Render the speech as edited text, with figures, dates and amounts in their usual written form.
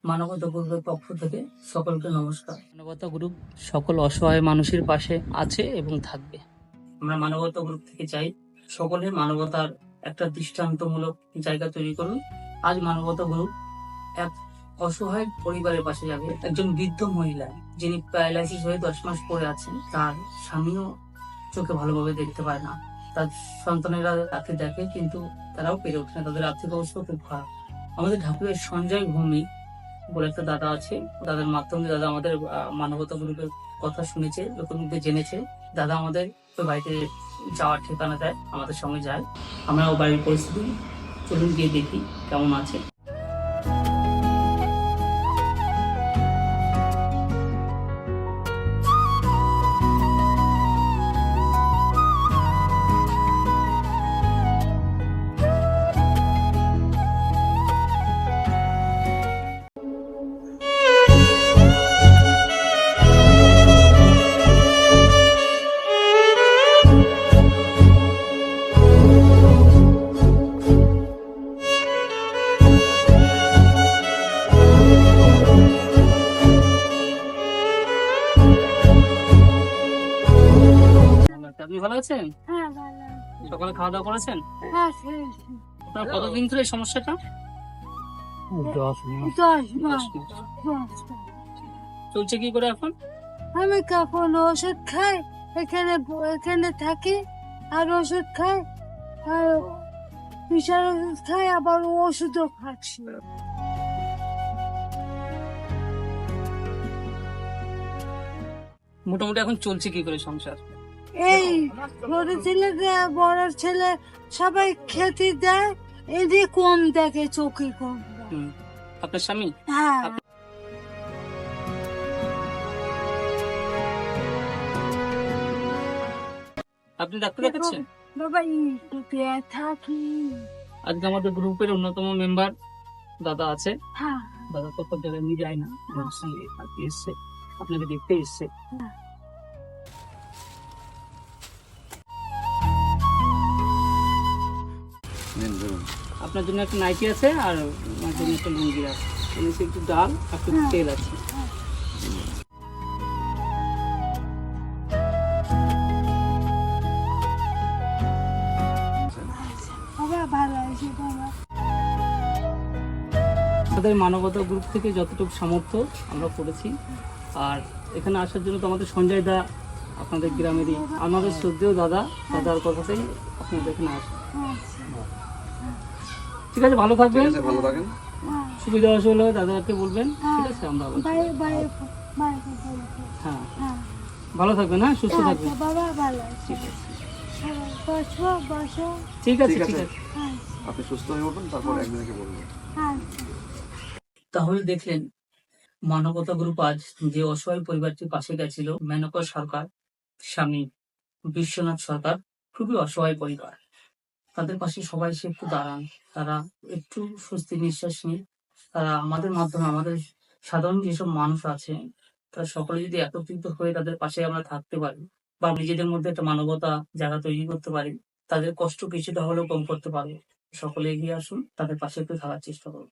মানবতা গ্রুপের পক্ষ থেকে সকলকে নমস্কার। মানবতা গ্রুপ সকল অসহায় মানুষের পাশে আছে এবং থাকবে। আমরা মানবতা গ্রুপ থেকে চাই সকলে মানবতার একটা দৃষ্টান্তমূলক জায়গা তৈরি করুন। আজ মানবতা গ্রুপ এক অসহায় পরিবারের পাশে যাবে। একজন বৃদ্ধ মহিলা যিনি প্যারালাইসিস হয়ে 10 মাস পড়ে আছেন, তার স্বামীও চোখে ভালোভাবে দেখতে পায় না, তার সন্তানেরা তাকে দেখে কিন্তু তারাও পেরে ওঠে না, তাদের আর্থিক অবস্থা খুব খারাপ। আমাদের ঢাকুরের সঞ্জয় ভৌমিক বলে একটা দাদা আছে, দাদার মাধ্যমে দাদা আমাদের মানবতা গ্রুপের কথা শুনেছে, লোকমুখে জেনেছে। দাদা আমাদের ওই বাড়িতে যাওয়ার ঠিকানা দেয়, আমাদের সঙ্গে যায়। আমরা ও বাড়ির পরিস্থিতি চলুন গিয়ে দেখি কেমন আছে। আপনি ভালো আছেন? হ্যাঁ, ভালো আছি। সকালে খাওয়া দাওয়া করেছেন? হ্যাঁ, খেয়েছি। আপনার কতদিন ধরে এই সমস্যাটা? 10 মাস। 10 মাস। 10 মাস। চলছে কি করে এখন? আমি কখন ওষুধ খাই, এখানে থাকি, আর ওষুধ খাই, আর প্রেশার ওষুধ খাই, আবার ওষুধও খাচ্ছি। মোটামুটি এখন চলছে কি করে সংসার? এই ছোট ছেলে বড় ছেলে সবাই খেতে দেয়, এদিকে কম দেখে, চোখে কম দেয়। হুম। আপনার স্বামী? হ্যাঁ, আপনি ডাক্তার দেখাচ্ছেন? বাবা একটু ব্যথা কি? আজকে আমাদের গ্রুপের অন্যতম মেম্বার দাদা আছে। হ্যাঁ, দাদা তো সব জায়গায় নিয়ে যায় না, আমার সঙ্গে আজকে এসছে, আপনাকে দেখতে এসছে। আপনার জন্য একটা নাইটি আছে আর আমার জন্য একটা লুঙ্গি আছে, এনেছি একটু ডাল আর একটু তেল আছে। বাবা ভালো আছে বাবা। আমাদের মানবতা গ্রুপ থেকে যতটুকু সামর্থ্য আমরা করেছি। আর এখানে আসার জন্য তো আমাদের সঞ্জয় দা আপনাদের গ্রামেরই, আমাদের শ্রদ্ধেয় দাদা, দাদার কথাতেই আপনাদের এখানে আসে। ঠিক আছে, ভালো থাকবেন। ভালো থাকেন। সুবিধা অসুবিধা হলে দাদাকে বলবেন, ঠিক আছে? আমরা হ্যাঁ, ভালো থাকবেন, হ্যাঁ, সুস্থ থাকবেন। বাবা ভালো আছে। ঠিক আছে, ঠিক আছে। আপনি সুস্থ হয়ে উঠুন, তারপর একদিনকে বলবেন। তাহলে দেখলেন মানবতা গ্রুপ আজ যে অসহায় পরিবারটির পাশে গেছিল, মেনকা সরকার, স্বামী বিশ্বনাথ সরকার, খুবই অসহায় পরিবার। তাদের পাশে সবাই সে একটু দাঁড়ান, তারা একটু স্বস্তি নিঃশ্বাস নিয়ে, তারা আমাদের মাধ্যমে, আমাদের সাধারণ যেসব মানুষ আছে তারা সকলে যদি একত্রিত হয়ে তাদের পাশে আমরা থাকতে পারি বা নিজেদের মধ্যে একটা মানবতা জায়গা তৈরি করতে পারি, তাদের কষ্ট কিছুটা হলেও কম করতে পারবো। সকলে এগিয়ে আসুন, তাদের পাশে একটু থাকার চেষ্টা করুন।